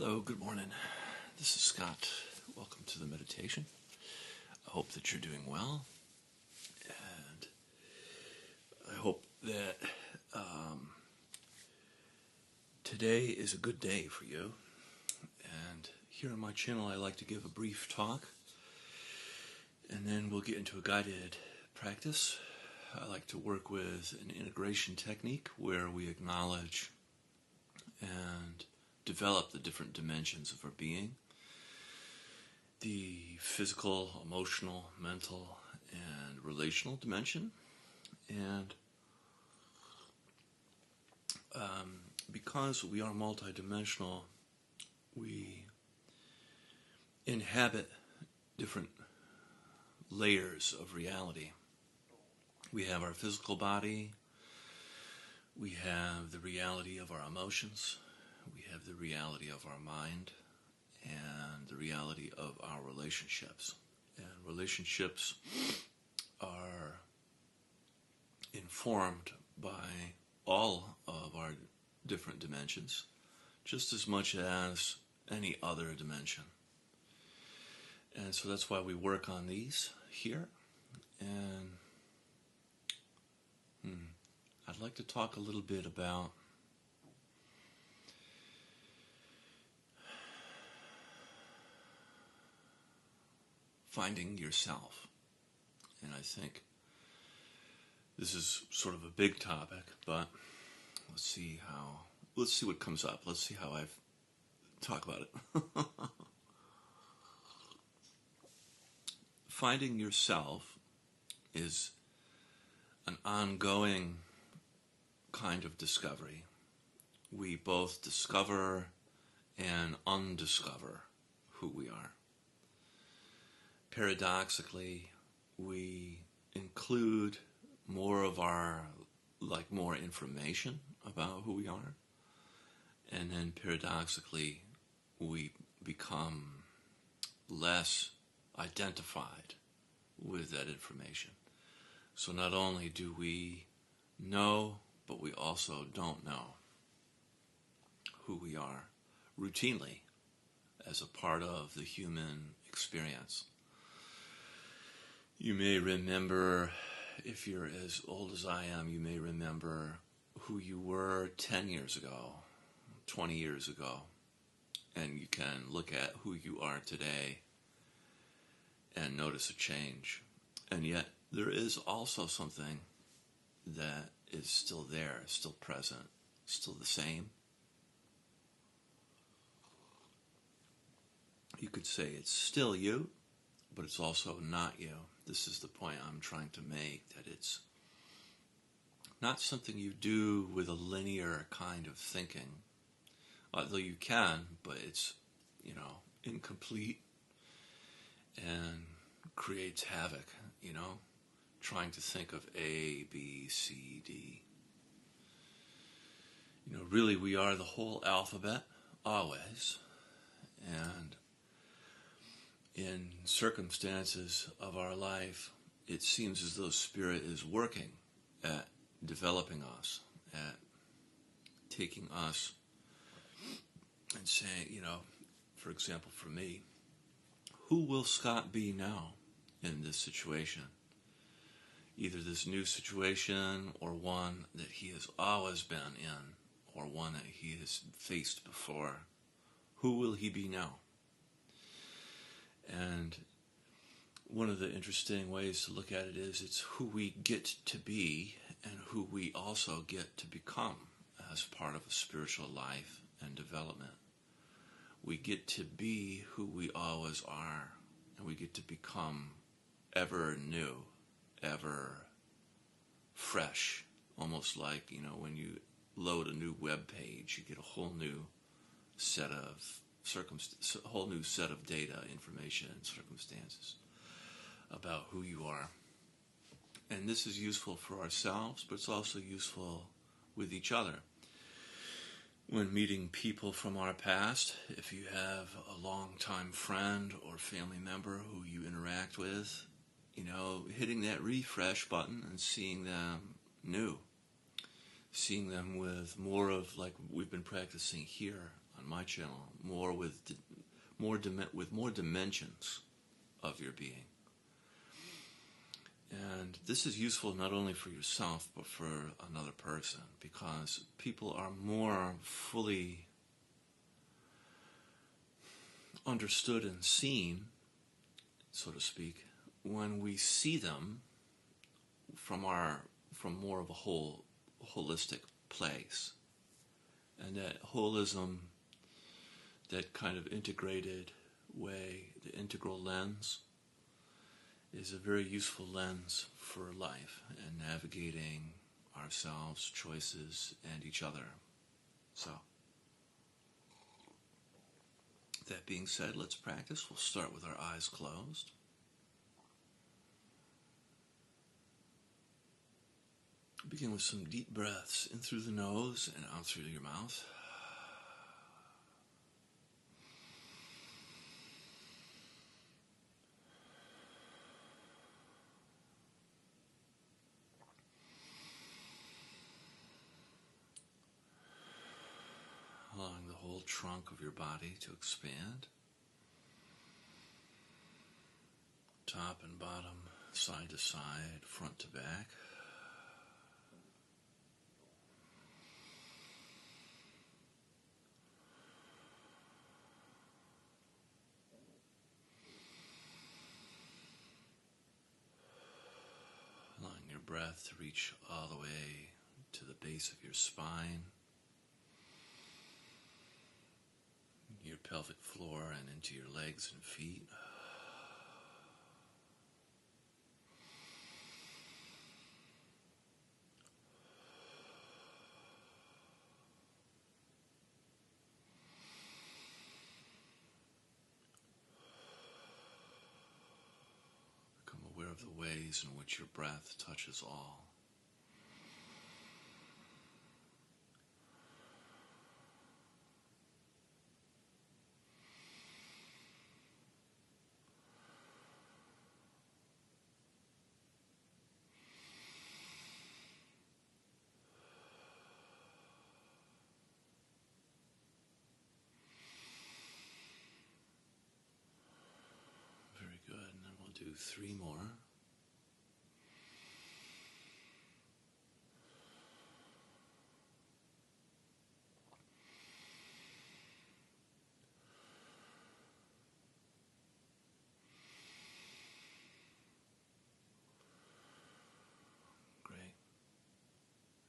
Hello, good morning. This is Scott. Welcome to the meditation. I hope that you're doing well, and I hope that today is a good day for you. And here on my channel, I like to give a brief talk, and then we'll get into a guided practice. I like to work with an integration technique where we acknowledge and develop the different dimensions of our being: the physical, emotional, mental, and relational dimension. And because we are multidimensional, we inhabit different layers of reality. We have our physical body, we have the reality of our emotions, we have the reality of our mind, and the reality of our relationships. And relationships are informed by all of our different dimensions, just as much as any other dimension. And so that's why we work on these here. And I'd like to talk a little bit about finding yourself. And I think this is sort of a big topic, but let's see what comes up. Let's see how I talk about it. Finding yourself is an ongoing kind of discovery. We both discover and undiscover who we are. Paradoxically, we include more information about who we are, and then paradoxically we become less identified with that information. So not only do we know, but we also don't know who we are routinely as a part of the human experience. You may remember, if you're as old as I am, you may remember who you were 10 years ago, 20 years ago, and you can look at who you are today and notice a change. And yet there is also something that is still there, still present, still the same. You could say it's still you, but it's also not you. This is the point I'm trying to make, that it's not something you do with a linear kind of thinking, although you can, but it's, incomplete and creates havoc, trying to think of A, B, C, D. Really we are the whole alphabet, always, and in circumstances of our life, it seems as though Spirit is working at developing us, at taking us and saying, for example, for me, who will Scott be now in this situation? Either this new situation or one that he has always been in, or one that he has faced before. Who will he be now? And one of the interesting ways to look at it is it's who we get to be and who we also get to become as part of a spiritual life and development. We get to be who we always are, and we get to become ever new, ever fresh, almost like, when you load a new web page, you get a whole new set of a whole new set of data, information, and circumstances about who you are. And this is useful for ourselves, but it's also useful with each other. When meeting people from our past, if you have a long-time friend or family member who you interact with, hitting that refresh button and seeing them new, seeing them with more of, like we've been practicing here on my channel, with more dimensions of your being. And this is useful not only for yourself, but for another person, because people are more fully understood and seen, so to speak, when we see them from more of a holistic place. And that holism, that kind of integrated way, the integral lens, is a very useful lens for life and navigating ourselves, choices, and each other. So, that being said, let's practice. We'll start with our eyes closed. Begin with some deep breaths in through the nose and out through your mouth. Allowing the whole trunk of your body to expand. Top and bottom, side to side, front to back. Allowing your breath to reach all the way to the base of your spine, your pelvic floor, and into your legs and feet. Become aware of the ways in which your breath touches all. Very good, and then we'll do 3 more. Great.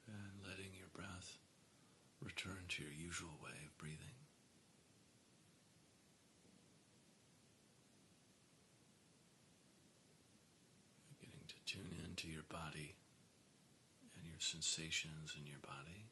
And letting your breath return to your usual way of breathing. Beginning to tune into your body and your sensations in your body.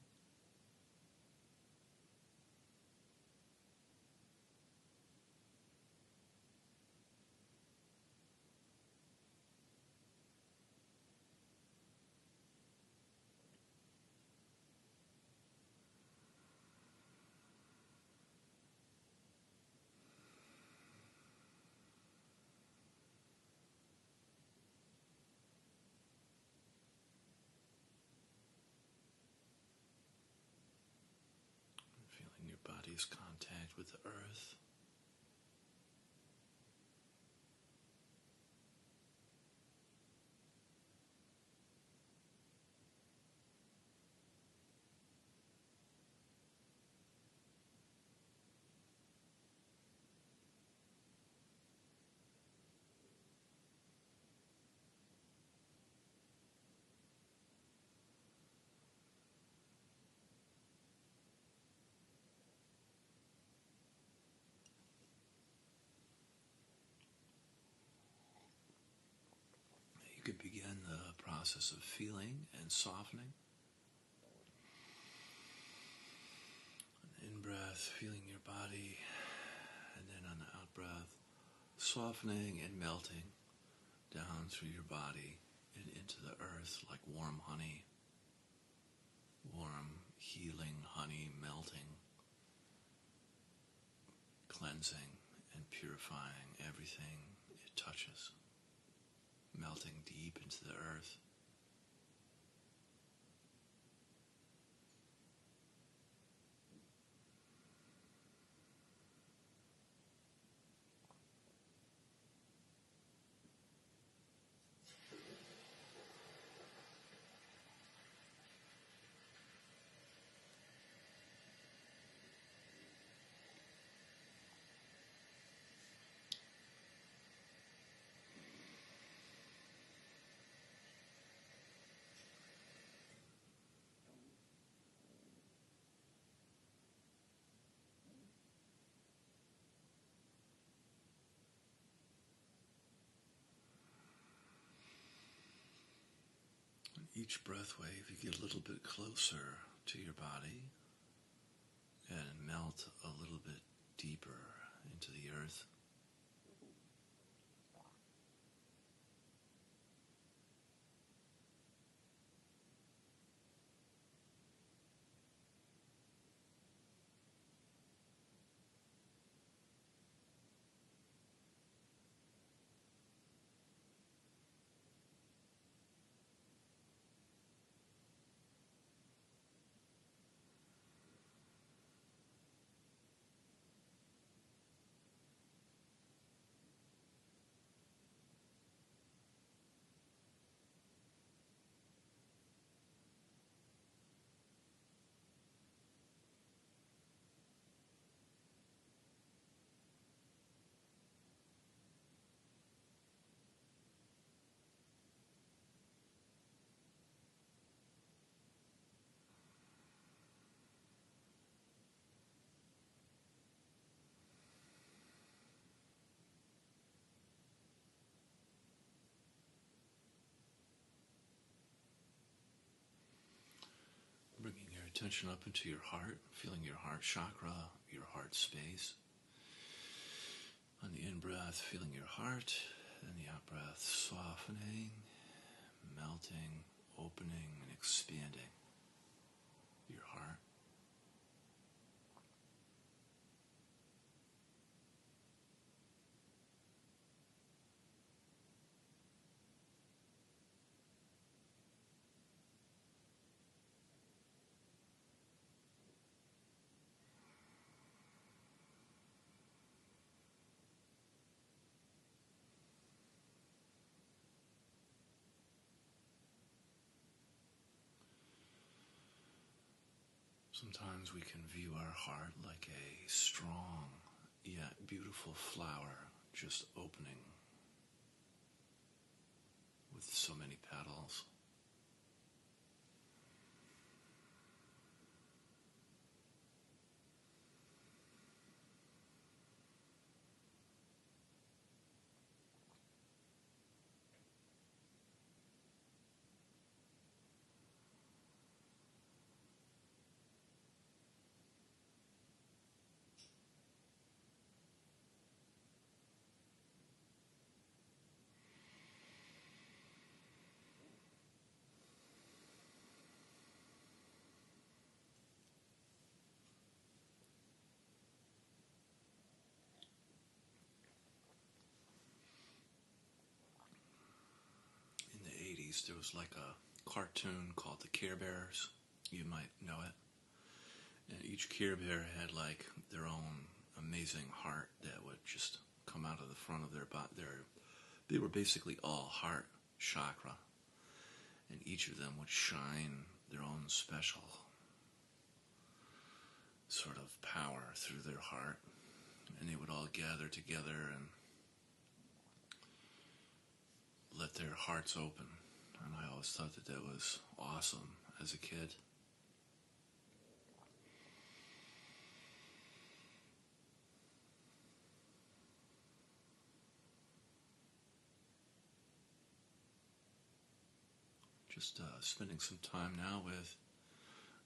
Feeling your body's contact with the earth. You could begin the process of feeling and softening. An in-breath, feeling your body, and then on the out-breath, softening and melting down through your body and into the earth like warm honey. Warm, healing honey melting, cleansing and purifying everything it touches, melting deep into the earth. each breath wave, you get a little bit closer to your body and melt a little bit deeper into the earth. Bringing your attention up into your heart, feeling your heart chakra, your heart space. On the in-breath, feeling your heart, and the out-breath softening, melting, opening, and expanding your heart. Sometimes we can view our heart like a strong yet beautiful flower just opening with so many petals. In the 80s, there was like a cartoon called the Care Bears. You might know it. And each Care Bear had like their own amazing heart that would just come out of the front of their body. They were basically all heart chakra. And each of them would shine their own special sort of power through their heart. And they would all gather together and let their hearts open. And I always thought that that was awesome as a kid. Just spending some time now with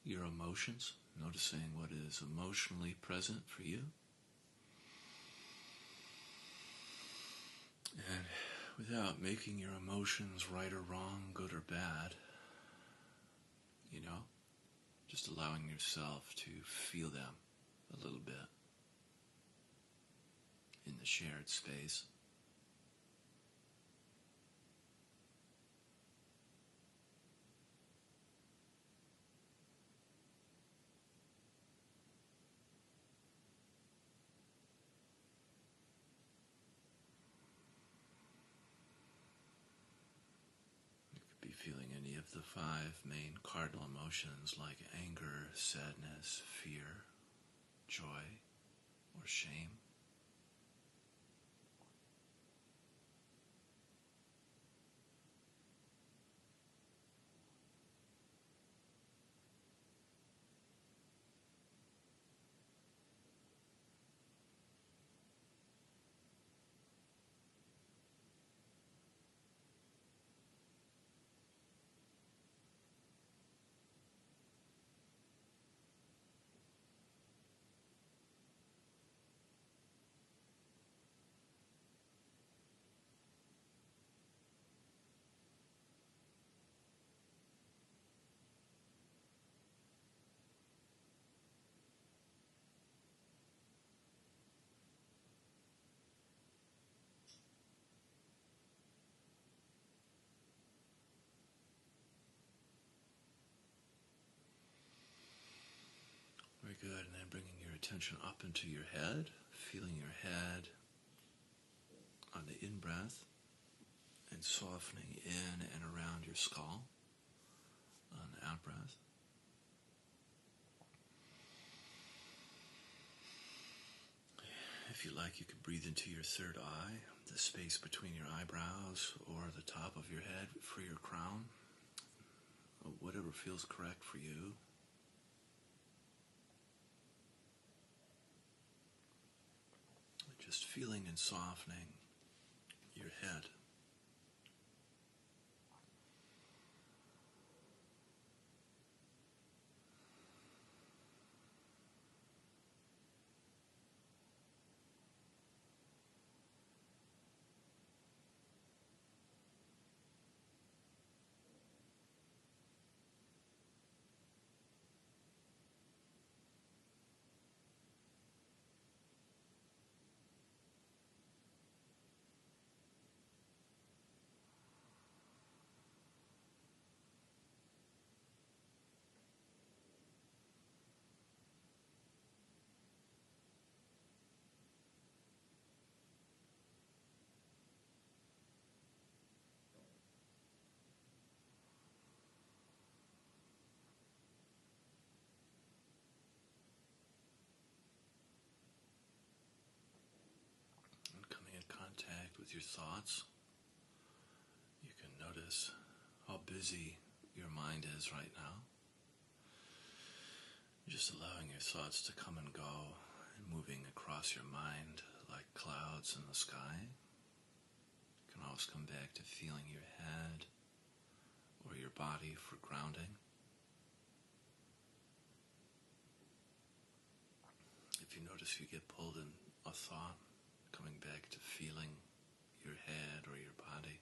your emotions, noticing what is emotionally present for you. And without making your emotions right or wrong, good or bad, just allowing yourself to feel them a little bit in the shared space. Be feeling any of the 5 main cardinal emotions like anger, sadness, fear, joy, or shame. good. And then bringing your attention up into your head, feeling your head on the in-breath and softening in and around your skull on the out-breath. If you like, you could breathe into your third eye, the space between your eyebrows or the top of your head for your crown, whatever feels correct for you. Just feeling and softening your head. And coming in contact with your thoughts, you can notice how busy your mind is right now. Just allowing your thoughts to come and go and moving across your mind like clouds in the sky. You can always come back to feeling your head or your body for grounding. If you notice you get pulled in a thought, coming back to feeling your head or your body.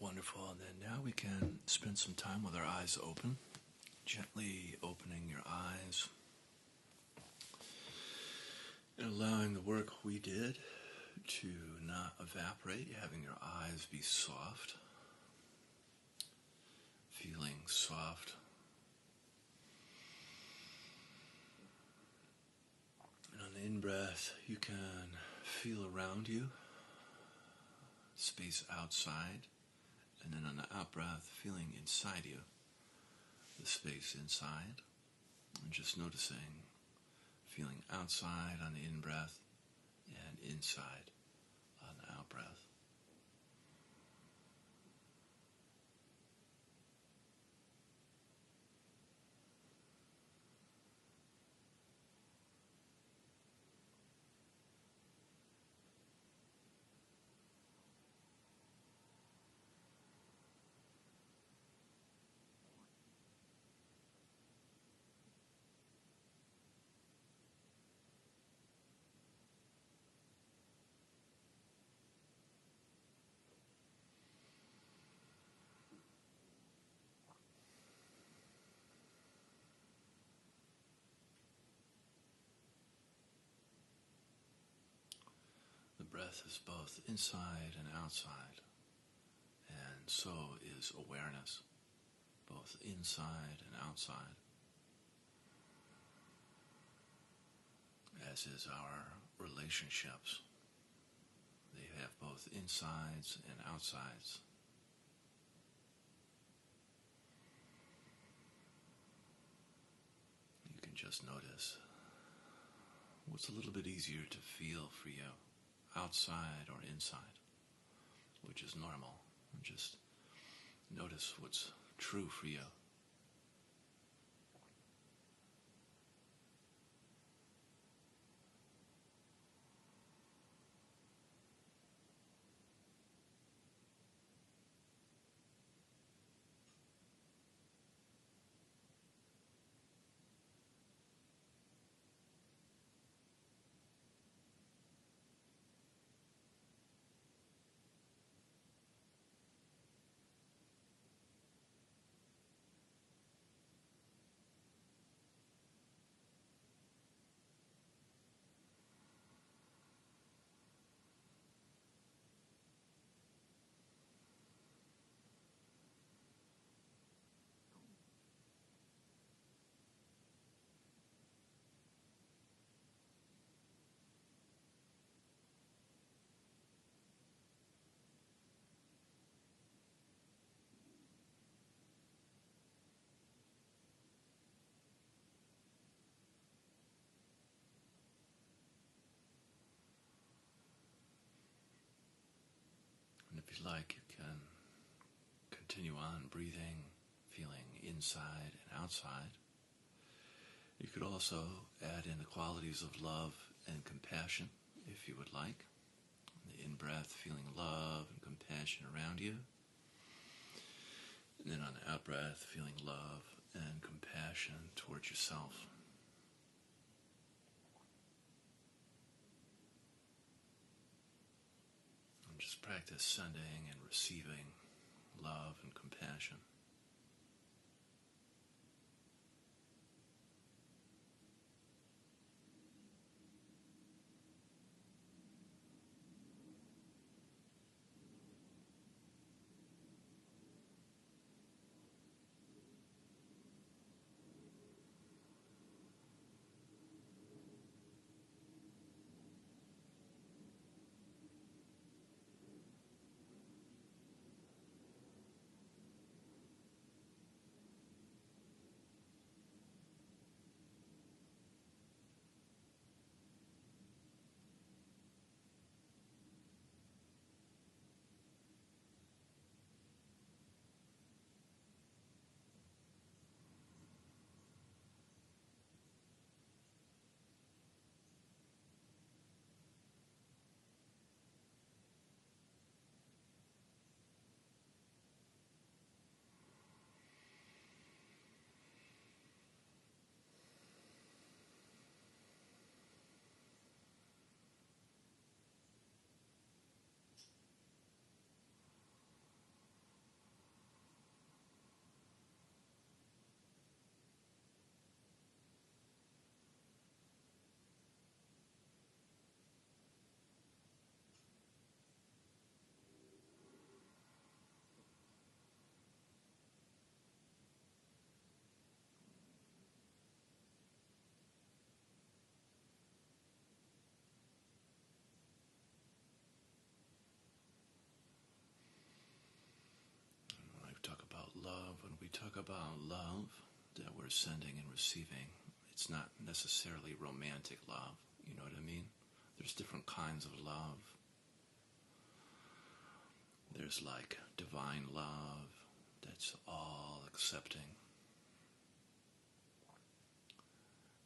Wonderful. And then now we can spend some time with our eyes open, gently opening your eyes and allowing the work we did to not evaporate, having your eyes be soft, feeling soft. And on the in-breath, you can feel around you, space outside. And then on the out-breath, feeling inside you, the space inside. And just noticing, feeling outside on the in-breath and inside on the out-breath. breath is both inside and outside, and so is awareness, both inside and outside, as is our relationships. They have both insides and outsides. You can just notice what's a little bit easier to feel for you, outside or inside, which is normal. Just notice what's true for you. And if you like, you can continue on breathing, feeling inside and outside. You could also add in the qualities of love and compassion, if you would like. The in-breath, feeling love and compassion around you. And then on the out-breath, feeling love and compassion towards yourself. And just practice sending and receiving love and compassion. When we talk about love that we're sending and receiving, it's not necessarily romantic love. You know what I mean? There's different kinds of love. There's like divine love that's all accepting,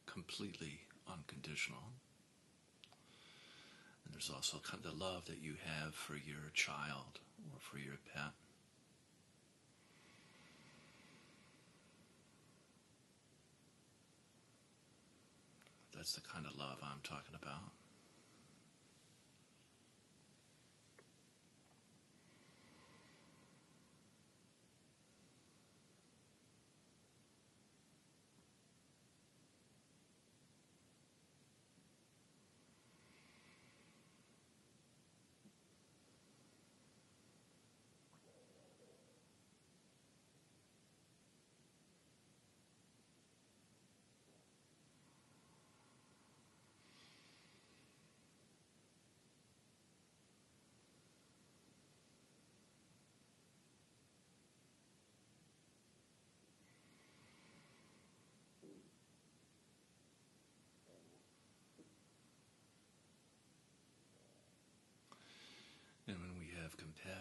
completely unconditional. And there's also kind of the love that you have for your child or for your pet. That's the kind of love I'm talking about.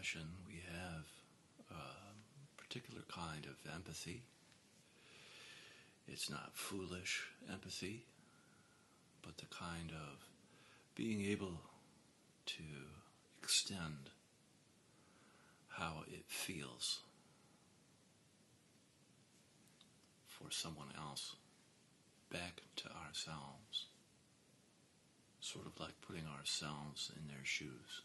compassion, we have a particular kind of empathy. It's not foolish empathy, but the kind of being able to extend how it feels for someone else back to ourselves. Sort of like putting ourselves in their shoes.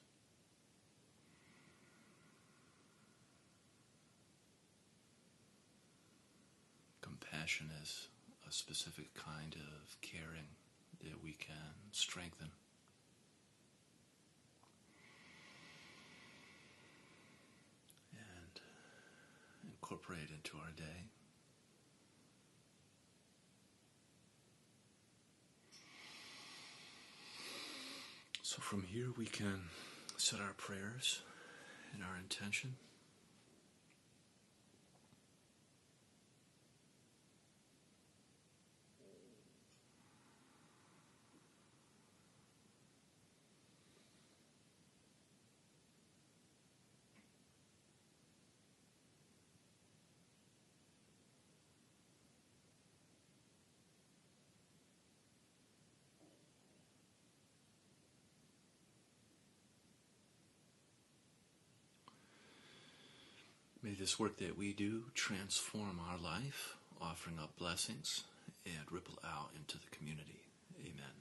Compassion is a specific kind of caring that we can strengthen. And incorporate into our day. So from here we can set our prayers and our intention. May this work that we do transform our life, offering up blessings and ripple out into the community. Amen.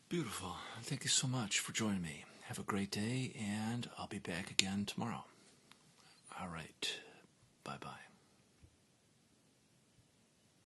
Beautiful. Thank you so much for joining me. Have a great day, and I'll be back again tomorrow. All right.